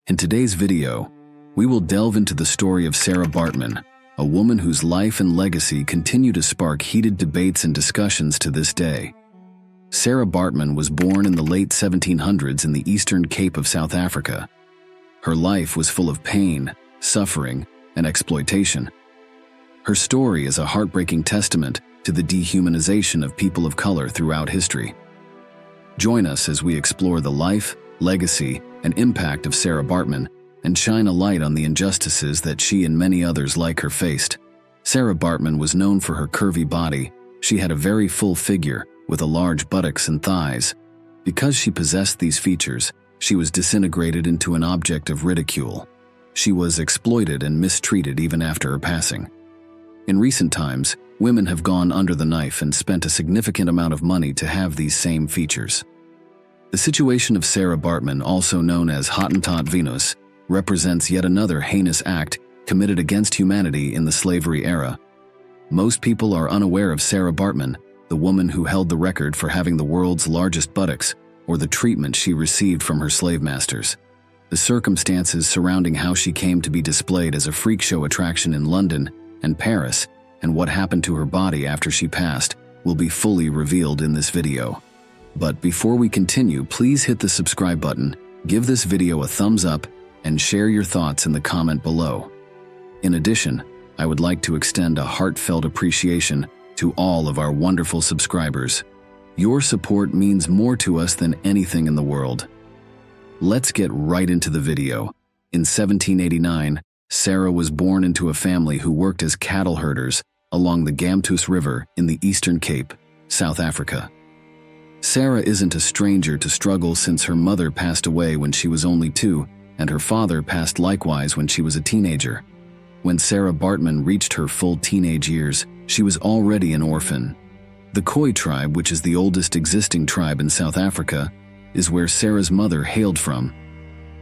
In today's video, we will delve into the story of Sara Baartman, a woman whose life and legacy continue to spark heated debates and discussions to this day. Sara Baartman was born in the late 1700s in the Eastern Cape of South Africa. Her life was full of pain, suffering, and exploitation. Her story is a heartbreaking testament to the dehumanization of people of color throughout history. Join us as we explore the life, legacy, and impact of Sara Baartman and shine a light on the injustices that she and many others like her faced. Sara Baartman was known for her curvy body. She had a very full figure with a large buttocks and thighs. Because she possessed these features, she was disintegrated into an object of ridicule. She was exploited and mistreated even after her passing. In recent times, women have gone under the knife and spent a significant amount of money to have these same features. The situation of Sara Baartman, also known as Hottentot Venus, represents yet another heinous act committed against humanity in the slavery era. Most people are unaware of Sara Baartman, the woman who held the record for having the world's largest buttocks, or the treatment she received from her slave masters. The circumstances surrounding how she came to be displayed as a freak show attraction in London and Paris, and what happened to her body after she passed, will be fully revealed in this video. But before we continue, please hit the subscribe button, give this video a thumbs up, and share your thoughts in the comment below. In addition, I would like to extend a heartfelt appreciation to all of our wonderful subscribers. Your support means more to us than anything in the world. Let's get right into the video. In 1789, Sara was born into a family who worked as cattle herders along the Gamtoos River in the Eastern Cape, South Africa. Sara isn't a stranger to struggle since her mother passed away when she was only 2, and her father passed likewise when she was a teenager. When Sara Baartman reached her full teenage years, she was already an orphan. The Khoi tribe, which is the oldest existing tribe in South Africa, is where Sara's mother hailed from.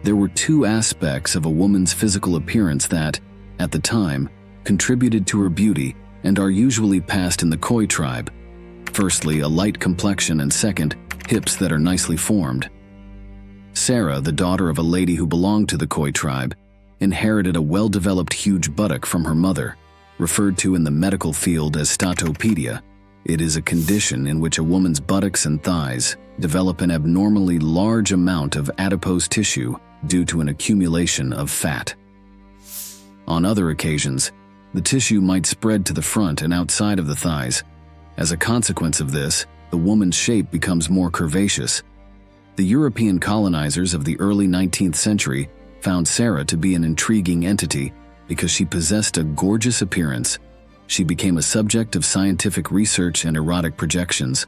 There were 2 aspects of a woman's physical appearance that, at the time, contributed to her beauty and are usually passed in the Khoi tribe. Firstly, a light complexion, and second, hips that are nicely formed. Sara, the daughter of a lady who belonged to the Khoi tribe, inherited a well-developed huge buttock from her mother, referred to in the medical field as statopedia. It is a condition in which a woman's buttocks and thighs develop an abnormally large amount of adipose tissue due to an accumulation of fat. On other occasions, the tissue might spread to the front and outside of the thighs. As a consequence of this, the woman's shape becomes more curvaceous. The European colonizers of the early 19th century found Sara to be an intriguing entity because she possessed a gorgeous appearance. She became a subject of scientific research and erotic projections.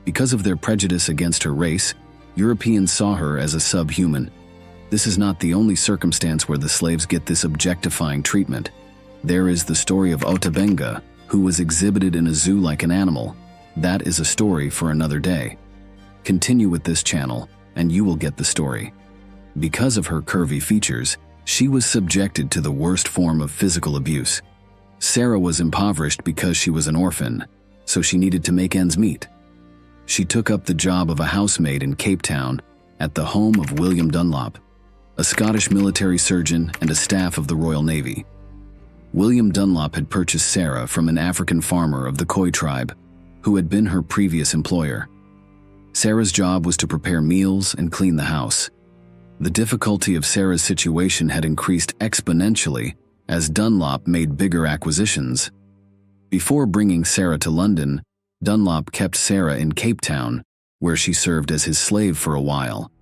Because of their prejudice against her race, Europeans saw her as a subhuman. This is not the only circumstance where the slaves get this objectifying treatment. There is the story of Otabenga, who was exhibited in a zoo like an animal. That is a story for another day. Continue with this channel, and you will get the story. Because of her curvy features, she was subjected to the worst form of physical abuse. Sara was impoverished because she was an orphan, so she needed to make ends meet. She took up the job of a housemaid in Cape Town at the home of William Dunlop, a Scottish military surgeon and a staff of the Royal Navy. William Dunlop had purchased Sara from an African farmer of the Khoi tribe, who had been her previous employer. Sara's job was to prepare meals and clean the house. The difficulty of Sara's situation had increased exponentially as Dunlop made bigger acquisitions. Before bringing Sara to London, Dunlop kept Sara in Cape Town, where she served as his slave for a while.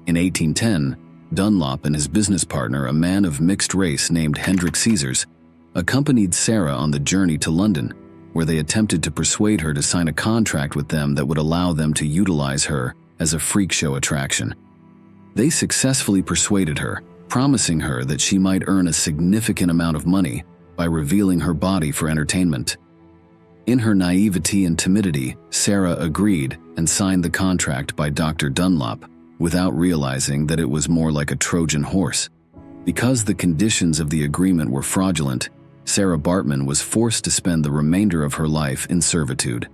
In 1810, Dunlop and his business partner, a man of mixed race named Hendrik Caesars, accompanied Sara on the journey to London, where they attempted to persuade her to sign a contract with them that would allow them to utilize her as a freak show attraction. They successfully persuaded her, promising her that she might earn a significant amount of money by revealing her body for entertainment. In her naivety and timidity, Sara agreed and signed the contract by Dr. Dunlop, without realizing that it was more like a Trojan horse. Because the conditions of the agreement were fraudulent, Sara Baartman was forced to spend the remainder of her life in servitude.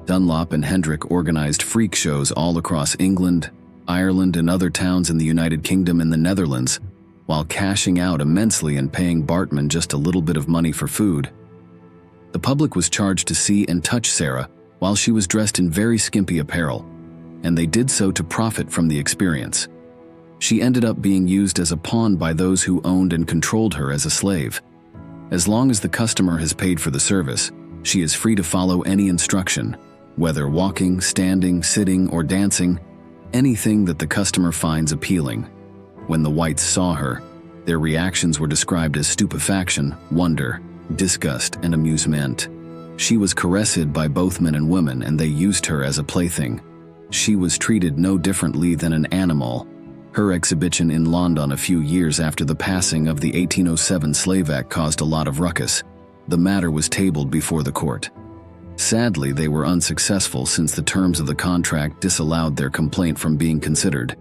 Dunlop and Hendrik organized freak shows all across England, Ireland, and other towns in the United Kingdom and the Netherlands, while cashing out immensely and paying Baartman just a little bit of money for food. The public was charged to see and touch Sara while she was dressed in very skimpy apparel, and they did so to profit from the experience. She ended up being used as a pawn by those who owned and controlled her as a slave. As long as the customer has paid for the service, she is free to follow any instruction, whether walking, standing, sitting, or dancing, anything that the customer finds appealing. When the whites saw her, their reactions were described as stupefaction, wonder, disgust, and amusement. She was caressed by both men and women, and they used her as a plaything. She was treated no differently than an animal. Her exhibition in London a few years after the passing of the 1807 Slave Act caused a lot of ruckus. The matter was tabled before the court. Sadly, they were unsuccessful since the terms of the contract disallowed their complaint from being considered,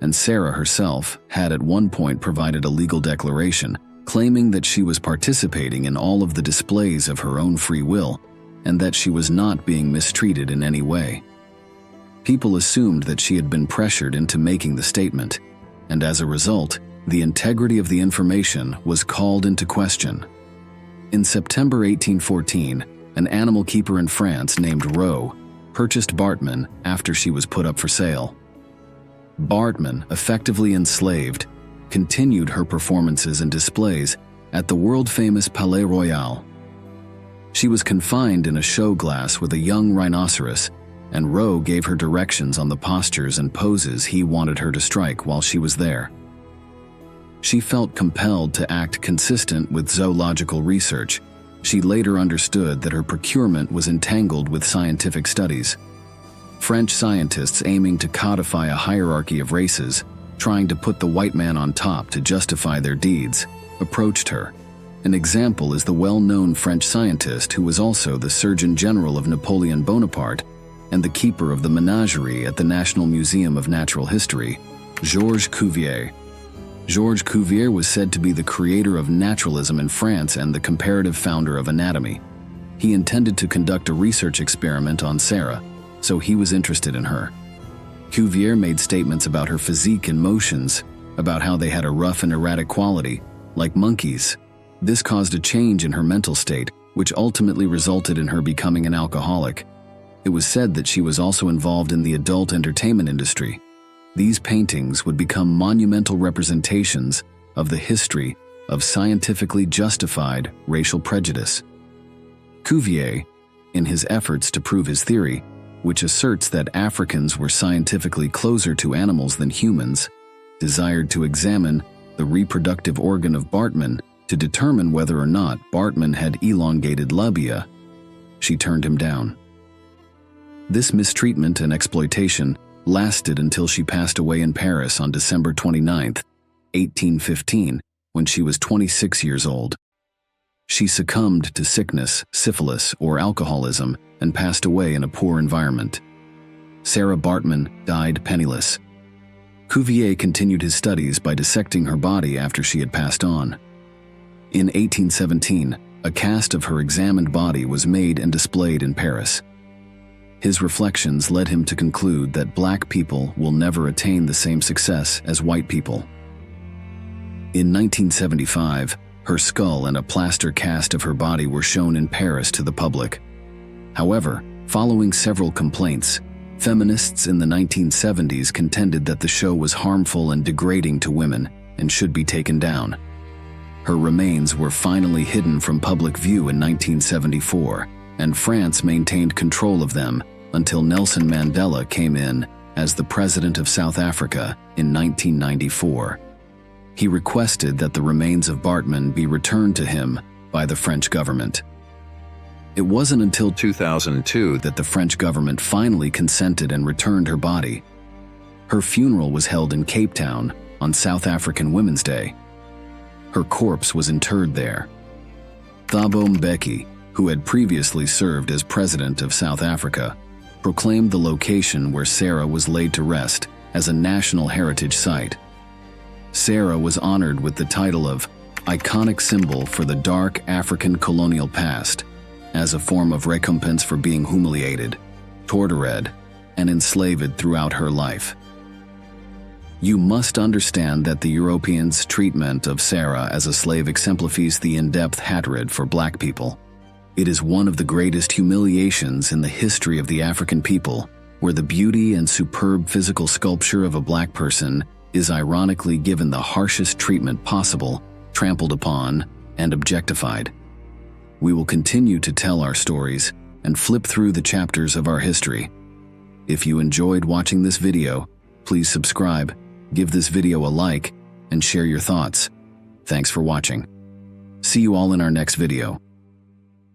and Sara herself had at one point provided a legal declaration claiming that she was participating in all of the displays of her own free will and that she was not being mistreated in any way. People assumed that she had been pressured into making the statement, and as a result, the integrity of the information was called into question. In September 1814, an animal keeper in France named Rowe purchased Baartman after she was put up for sale. Baartman, effectively enslaved, continued her performances and displays at the world-famous Palais Royal. She was confined in a show glass with a young rhinoceros, and Rowe gave her directions on the postures and poses he wanted her to strike while she was there. She felt compelled to act consistent with zoological research. She later understood that her procurement was entangled with scientific studies. French scientists aiming to codify a hierarchy of races, trying to put the white man on top to justify their deeds, approached her. An example is the well-known French scientist who was also the Surgeon General of Napoleon Bonaparte and the keeper of the menagerie at the National Museum of Natural History, Georges Cuvier. Georges Cuvier was said to be the creator of naturalism in France and the comparative founder of anatomy. He intended to conduct a research experiment on Sara, so he was interested in her. Cuvier made statements about her physique and motions, about how they had a rough and erratic quality, like monkeys. This caused a change in her mental state, which ultimately resulted in her becoming an alcoholic. It was said that she was also involved in the adult entertainment industry. These paintings would become monumental representations of the history of scientifically justified racial prejudice. Cuvier, in his efforts to prove his theory, which asserts that Africans were scientifically closer to animals than humans, desired to examine the reproductive organ of Baartman to determine whether or not Baartman had elongated labia. She turned him down. This mistreatment and exploitation lasted until she passed away in Paris on December 29, 1815, when she was 26 years old. She succumbed to sickness, syphilis, or alcoholism and passed away in a poor environment. Sara Baartman died penniless. Cuvier continued his studies by dissecting her body after she had passed on. In 1817, a cast of her examined body was made and displayed in Paris. His reflections led him to conclude that black people will never attain the same success as white people. In 1975, her skull and a plaster cast of her body were shown in Paris to the public. However, following several complaints, feminists in the 1970s contended that the show was harmful and degrading to women and should be taken down. Her remains were finally hidden from public view in 1974, and France maintained control of them until Nelson Mandela came in as the President of South Africa in 1994. He requested that the remains of Baartman be returned to him by the French government. It wasn't until 2002 that the French government finally consented and returned her body. Her funeral was held in Cape Town on South African Women's Day. Her corpse was interred there. Thabo Mbeki, who had previously served as president of South Africa, proclaimed the location where Sara was laid to rest as a national heritage site. Sara was honored with the title of iconic symbol for the dark African colonial past, as a form of recompense for being humiliated, tortured, and enslaved throughout her life. You must understand that the Europeans' treatment of Sara as a slave exemplifies the in-depth hatred for black people. It is one of the greatest humiliations in the history of the African people, where the beauty and superb physical sculpture of a black person is ironically given the harshest treatment possible, trampled upon, and objectified. We will continue to tell our stories and flip through the chapters of our history. If you enjoyed watching this video, please subscribe, give this video a like, and share your thoughts. Thanks for watching. See you all in our next video.